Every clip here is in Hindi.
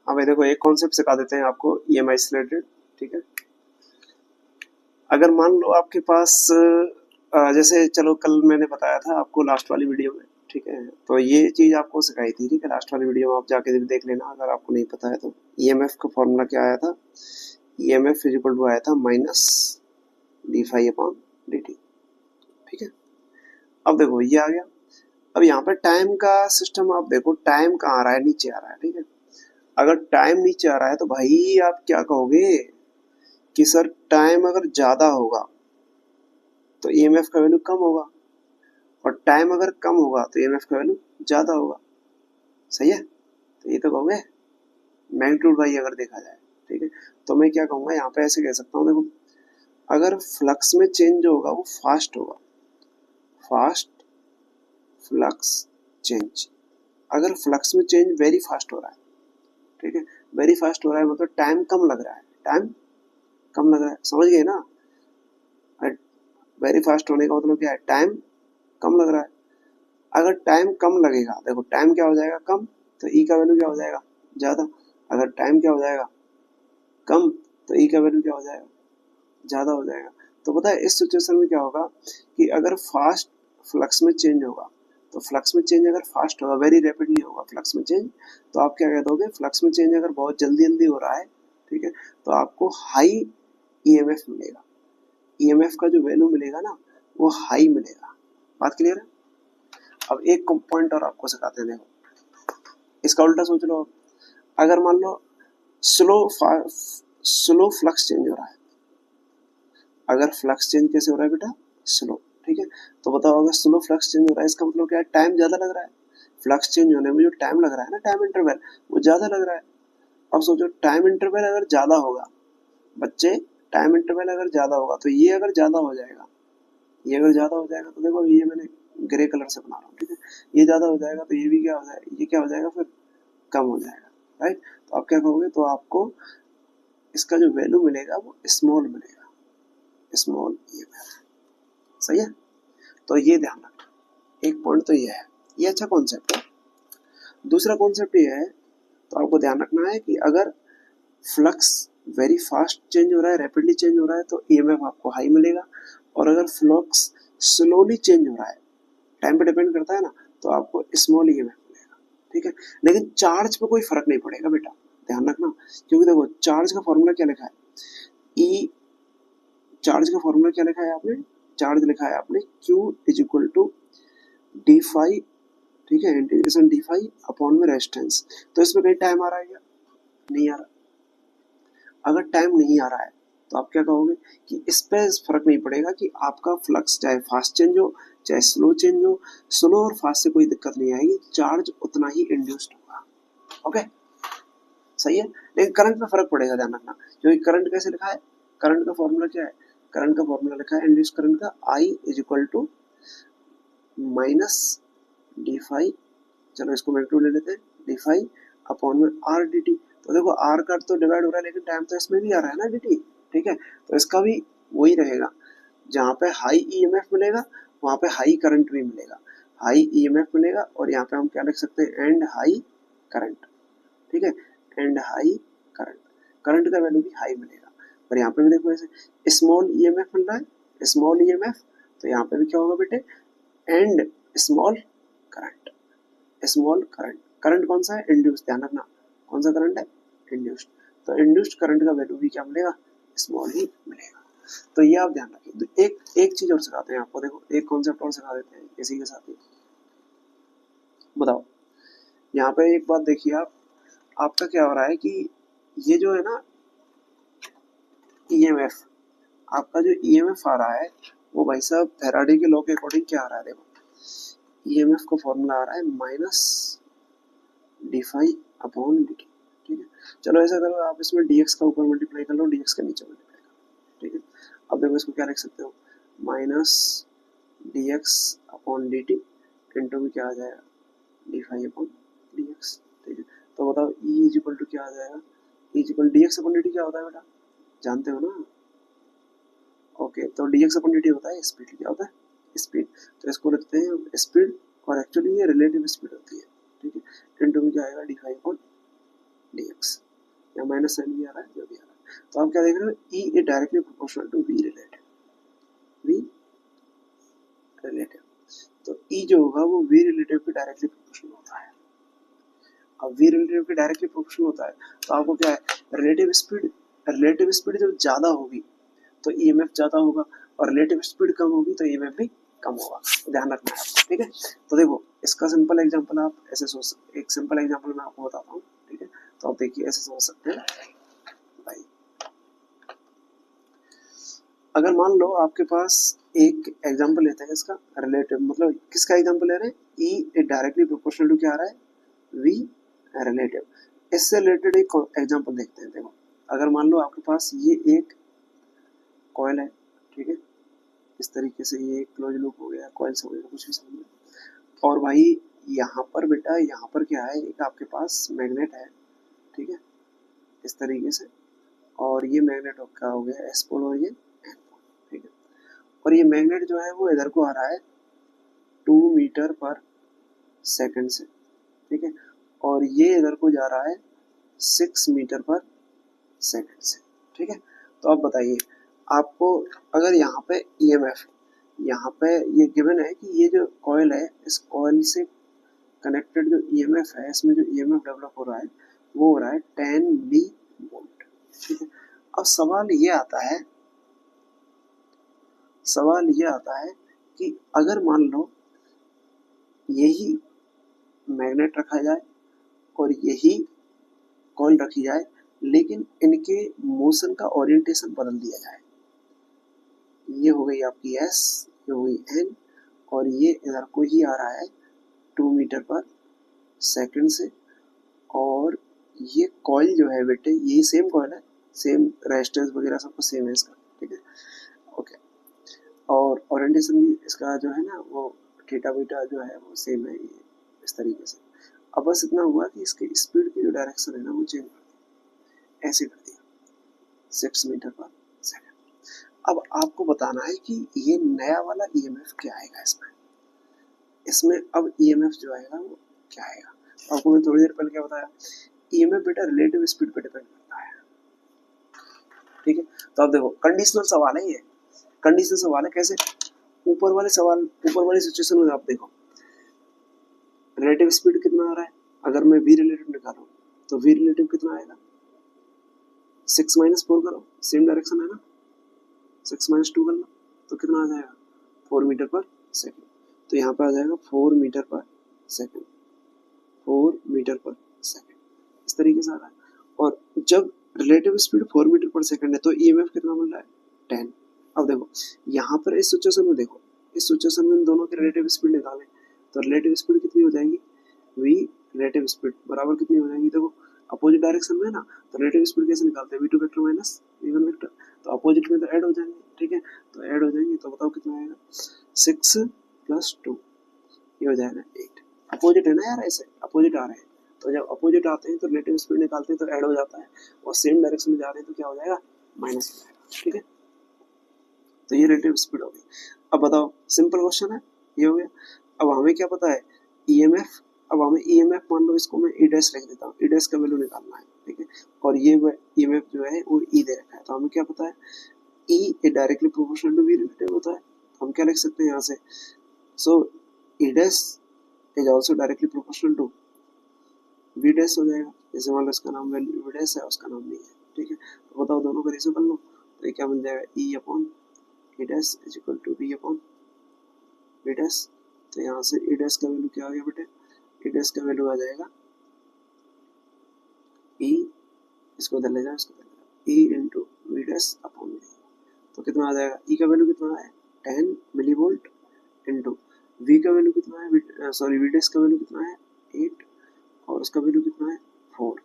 हाँ भाई देखो, एक कॉन्सेप्ट सिखा देते हैं आपको ईएमआई से रिलेटेड। ठीक है, अगर मान लो आपके पास जैसे चलो कल मैंने बताया था आपको लास्ट वाली वीडियो में, ठीक है, तो ये चीज आपको सिखाई थी। ठीक है, लास्ट वाली वीडियो में आप जाके देख लेना अगर आपको नहीं पता है तो। ईएमएफ का फॉर्मूला क्या आया था? ईएमएफ इज इक्वल टू आया था minus D phi upon D T. ठीक है, अब देखो ये आ गया। अब यहाँ पे टाइम का सिस्टम आप देखो, टाइम कहाँ आ रहा है? नीचे आ रहा है। ठीक है, अगर टाइम नीचे आ रहा है तो भाई आप क्या कहोगे कि सर टाइम अगर ज्यादा होगा तो ईएमएफ का वैल्यू कम होगा, और टाइम अगर कम होगा तो ईएमएफ का वैल्यू ज्यादा होगा। सही है, तो ये तो कहोगे मैग्नीट्यूड बाई अगर देखा जाए। ठीक है, तो मैं क्या कहूंगा यहाँ पे, ऐसे कह सकता हूँ, देखो अगर फ्लक्स में चेंज जो होगा वो फास्ट होगा, फास्ट फ्लक्स चेंज। अगर फ्लक्स में चेंज वेरी फास्ट हो रहा है, ठीक है, वेरी फास्ट हो रहा है मतलब टाइम कम लग रहा है, टाइम कम लग रहा है, समझ गए ना? वेरी फास्ट होने का मतलब क्या है? टाइम कम लग रहा है। अगर टाइम कम लगेगा, देखो टाइम क्या हो जाएगा? कम, तो ई का वैल्यू क्या हो जाएगा? ज्यादा। अगर टाइम क्या हो जाएगा? कम, तो ई का वैल्यू क्या हो जाएगा? ज्यादा हो जाएगा। तो पता है इस सिचुएशन में क्या होगा कि अगर फास्ट फ्लक्स में चेंज होगा, तो फ्लक्स में चेंज अगर फास्ट होगा, वेरी रैपिडली होगा फ्लक्स में चेंज, तो आप क्या कह दोगे? फ्लक्स में चेंज अगर बहुत जल्दी जल्दी हो रहा है, ठीक है, तो आपको हाई ईएमएफ मिलेगा। ईएमएफ का जो वैल्यू मिलेगा ना वो हाई मिलेगा। बात क्लियर है? अब एक पॉइंट और आपको सिखाते हैं, देखो इसका उल्टा सोच लो। अगर मान लो स्लो फ्लक्स चेंज हो रहा है, अगर फ्लक्स चेंज कैसे हो रहा है बेटा? स्लो। ठीक है, तो बताओ अगर स्लो फ्लक्स चेंज हो रहा है इसका मतलब क्या है? टाइम ज्यादा लग रहा है। फ्लक्स चेंज होने में जो टाइम लग रहा है ना, टाइम इंटरवल, वो ज्यादा लग रहा है। अब सोचो टाइम इंटरवल अगर ज्यादा होगा, बच्चे टाइम इंटरवल अगर ज्यादा होगा तो ये अगर ज्यादा हो जाएगा, ये अगर ज्यादा हो जाएगा तो देखो ये मैंने ग्रे कलर से बना रहा हूँ। ठीक है, ये ज्यादा हो जाएगा तो ये भी क्या हो जाएगा? ये क्या हो जाएगा? फिर कम हो जाएगा। राइट, तो आप क्या कहोगे? तो आपको इसका जो वैल्यू मिलेगा वो स्मॉल मिलेगा, स्मॉल ईएमएफ। सही है, तो ये ध्यान रखना। एक पॉइंट तो ये है, ये अच्छा कॉन्सेप्ट है। दूसरा कॉन्सेप्ट ये है, तो आपको ध्यान रखना है कि अगर फ्लक्स वेरी फास्ट चेंज हो रहा है, रैपिडली चेंज हो रहा है, तो ईएमएफ आपको हाई मिलेगा। और अगर फ्लक्स स्लोली चेंज हो रहा है, टाइम पे डिपेंड करता है ना, तो आपको स्मॉल ईएमएफ मिलेगा। ठीक है, लेकिन चार्ज पे कोई फर्क नहीं पड़ेगा बेटा, ध्यान रखना। क्योंकि देखो चार्ज का फॉर्मूला क्या लिखा है? ई, चार्ज का फॉर्मूला क्या लिखा है आपने? चार्ज लिखा है आपने Q is equal to D phi. ठीक है, इंटीग्रेशन डी फाई अपॉन में रेजिस्टेंस। तो इसमें कहीं टाइम आ रहा है क्या? नहीं आ रहा। अगर टाइम नहीं आ रहा है तो आप क्या कहोगे कि इस पे फर्क नहीं पड़ेगा कि आपका फ्लक्स चाहे फास्ट चेंज हो चाहे स्लो चेंज हो, स्लो और फास्ट से कोई दिक्कत नहीं आएगी, चार्ज उतना ही इंड्यूस्ड होगा। ओके, सही है। लेकिन करंट में फर्क पड़ेगा, ध्यान रखना। क्योंकि करंट कैसे लिखा है? करंट का फॉर्मूला क्या है? करंट का फॉर्मूला लिखा है इंड्यूस करंट का I is equal to minus D phi, चलो इसको मैग्नीट्यूड ले लेते हैं, डी फाई अपॉन में आर डी टी। तो देखो आर का तो डिवाइड हो रहा है लेकिन टाइम तो इसमें भी आ रहा है ना, डी टी। ठीक है, तो इसका भी वही रहेगा, जहाँ पे हाई ईएमएफ मिलेगा वहाँ पे हाई करंट भी मिलेगा। हाई ईएमएफ मिलेगा और यहाँ पे हम क्या लिख सकते हैं? And high current. ठीक है, एंड हाई करंट, करंट का वैल्यू भी हाई मिलेगा। और यहाँ पे भी देखो ऐसे स्मॉल ईएमएफ मिल रहा है, स्मॉल ईएमएफ, तो यहाँ पे भी क्या होगा बेटे? And small current, small current. Current कौन सा है? इंड्यूस्ड, ध्यान रखना कौन सा करंट है? इंड्यूस्ड। तो इंड्यूस्ड करंट का वैल्यू भी क्या मिलेगा? स्मॉल ही मिलेगा। तो ये आप ध्यान रखिए। तो एक चीज और सिखाते हैं आपको, देखो एक कॉन्सेप्ट और सिखा देते हैं इसी के साथ ही। बताओ यहाँ पे एक बात देखिए आप, आपका क्या हो रहा है कि ये जो है ना ईएमएफ, आपका जो ईएमएफ आ रहा है वो भाई साहब फैराडे के लॉ के अकॉर्डिंग क्या आ रहा है? देखो ईएमएफ का फॉर्मूला आ रहा है minus D phi upon D T. ठीक है, चलो ऐसा करो आप इसमें डीएक्स का ऊपर मल्टीप्लाई कर लो, डीएक्स का नीचे मल्टीप्लाई कर। ठीक है, अब देखो इसको क्या लिख सकते हो? Minus D X upon D T into में क्या आ जाएगा? D phi upon D X. ठीक है, तो बताओ ई इज इक्वल टू क्या आ जाएगा? E is equal D X upon D T क्या होता है बेटा? जानते हो ना? ओके, तो D X upon D T होता है स्पीड। क्या होता है? स्पीड। तो इसको लिखते हैं स्पीड, और एक्चुअली ये रिलेटिव स्पीड होती है। ठीक है, इंटू में क्या आएगा? डी फाई अपॉन dx, या माइनस साइन भी आ रहा है, जो भी आ रहा है। तो आप क्या देख रहे हो, E is directly proportional to V relative, V relative. तो ई जो होगा वो वी रिलेटिव के डायरेक्टली प्रोपोर्शनल होता है। अब वी रिलेटिव के डायरेक्टली प्रोपोर्शनल होता है तो आपको क्या है, रिलेटिव स्पीड जब ज्यादा होगी तो ईएमएफ ज्यादा होगा, और रिलेटिव स्पीड कम होगी तो ईएमएफ भी कम होगा, तो ध्यान रखना है आपको, ठीक है। तो देखो इसका सिंपल एग्जांपल आप ऐसे सोच, एक सिंपल एग्जांपल मैं आपको बताता हूँ, ठीक है। तो आप देखिए ऐसे समझ सकते हैं भाई, अगर मान लो आपके पास एक एग्जांपल लेते हैं इसका रिलेटिव, मतलब किसका एग्जांपल ले रहे हैं, ई डायरेक्टली प्रोपोर्शनल टू क्या आ रहा है, वी रिलेटिव। इससे रिलेटेड एक एग्जांपल देखते हैं। देखो अगर मान लो आपके पास ये एक कॉइल है, ठीक है, इस तरीके से ये एक क्लोज लूप हो गया, कॉइल समझ लो, कुछ भी समझ लो। और भाई यहाँ पर बेटा, यहाँ पर क्या है, एक आपके पास मैग्नेट है, ठीक है, इस तरीके से, और ये मैग्नेट का हो गया एस पोल और ये एन पोल, ठीक है। और ये मैग्नेट जो है वो इधर को आ रहा है 2 मीटर पर सेकंड से, ठीक है, और ये इधर को जा रहा है 6 मीटर पर सेकंड से, ठीक है। तो आप बताइए आपको, अगर यहाँ पे ईएमएफ, यहाँ पे ये गिवन है कि ये जो कॉइल है, इस कॉइल से कनेक्टेड जो ईएमएफ है, इसमें जो ईएमएफ डेवलप हो रहा है वो हो रहा है 10 मिली वोल्ट, ठीक है। अब सवाल ये आता है कि अगर मान लो यही मैग्नेट रखा जाए और यही कॉइल रखी जाए, लेकिन इनके मोशन का ओरिएंटेशन बदल दिया जाए, ये हो गई आपकी एस, ये हो गई एन, और ये इधर को ही आ रहा है 2 मीटर पर सेकंड से, और ये कॉइल जो है बेटे, यही सेम कॉइल है, सेम रेजिस्टेंस वगैरह सब कुछ सेम है इसका, ठीक है, ओके। और ओरिएंटेशन भी इसका जो है ना वो थीटा बीटा जो है वो सेम है, ये इस तरीके से। अब बस इतना हुआ कि इसके स्पीड की जो डायरेक्शन है ना वो चेंज कर दी, ऐसे कर दिया 6 मीटर पर सेकंड। अब आपको बताना है कि ये नया वाला ईएमएफ क्या आएगा इसमें अब ईएमएफ जो आएगा वो क्या आएगा। आपको मैं थोड़ी देर पहले क्या बताया, ईएमएफ बेटा रिलेटिव स्पीड पे डिपेंड करता है, ठीक है। तो अब देखो कंडीशनल सवाल है ये, कंडीशनल सवाल है, कैसे, ऊपर वाले सिचुएशन में आप देखो रिलेटिव स्पीड कितना आ रहा है, अगर मैं वी रिलेटिव निकालूं तो वी रिलेटिव कितना आएगा, 6 माइनस 4 करो, सेम डायरेक्शन है ना, 6 माइनस 2 कर लो तो कितना आ जाएगा 4 मीटर पर सेकंड। तो यहाँ पे आ जाएगा 4 मीटर पर सेकंड, 4 मीटर पर सेकंड, इस तरीके से आ रहा है। और जब रिलेटिव स्पीड 4 मीटर पर सेकंड है तो ईएमएफ कितना मिल रहा है 10। अब देखो यहाँ पर इस सिचुएशन में देखो, इस सिचुएशन में दोनों की रिलेटिव स्पीड निकालें तो रिलेटिव स्पीड कितनी हो जाएगी, वी रिलेटिव स्पीड बराबर कितनी हो जाएगी, देखो अपोजिट डायरेक्शन में है ना, तो रिलेटिव स्पीड कैसे निकालते हैं, v2 vector minus v1 vector, तो अपोजिट में तो ऐड हो जाएंगे, ठीक है, तो ऐड हो जाएंगे तो बताओ कितना आएगा 6 + 2, ये हो जाएगा 8। अपोजिट है ना यार, ऐसे अपोजिट आ रहे हैं, तो जब अपोजिट आते हैं तो रिलेटिव स्पीड निकालते हैं तो ऐड हो जाता है, और सेम डायरेक्शन में जा रहे हैं तो क्या हो जाएगा माइनस हो जाएगा, ठीक है। तो ये रिलेटिव स्पीड हो गई। अब बताओ सिंपल क्वेश्चन है, ये हो गया। अब हमें क्या पता है ईएमएफ, अब हमें ईएमएफ मान लो इसको मैं ई डैश लिख देता हूँ, ई डैश का वैल्यू निकालना है, ठीक है, और ये ईएमएफ जो है वो ई दे रखा है, तो हमें क्या पता है E directly proportional to V relative होता है, तो हम क्या लिख सकते हैं यहाँ से, so E dash is also directly proportional to V dash हो जाएगा, जैसे मान लो इसका नाम वैल्यू वी डैश है, उसका नाम नहीं है, ठीक है। तो बताओ दोनों का रेशो कर लो, तो ये क्या बन जाएगा E upon E dash is equal to V upon V dash. तो यहाँ से ई डैश का वैल्यू क्या आ गया बेटे, ई डैश का वैल्यू आ जाएगा ई, इसको इधर ले जाओ, इसको E into V dash upon V, तो कितना आ जाएगा, ई का वैल्यू कितना है 10 मिली वोल्ट इंटू वी का वैल्यू कितना है, सॉरी वी डैश का वैल्यू कितना है 8, और उसका वैल्यू कितना है 4,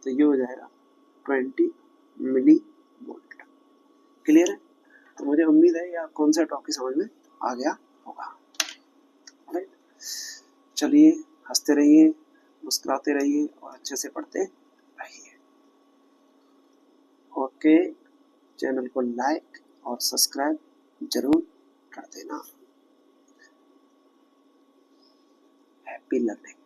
तो ये हो जाएगा 20 मिली वोल्ट। क्लियर है। तो मुझे उम्मीद है यह कॉन्सेप्ट आपकी समझ में आ गया होगा। चलिए हंसते रहिए, मुस्कुराते रहिए और अच्छे से पढ़ते रहिए। ओके, चैनल को लाइक और सब्सक्राइब जरूर कर देना। Happy learning.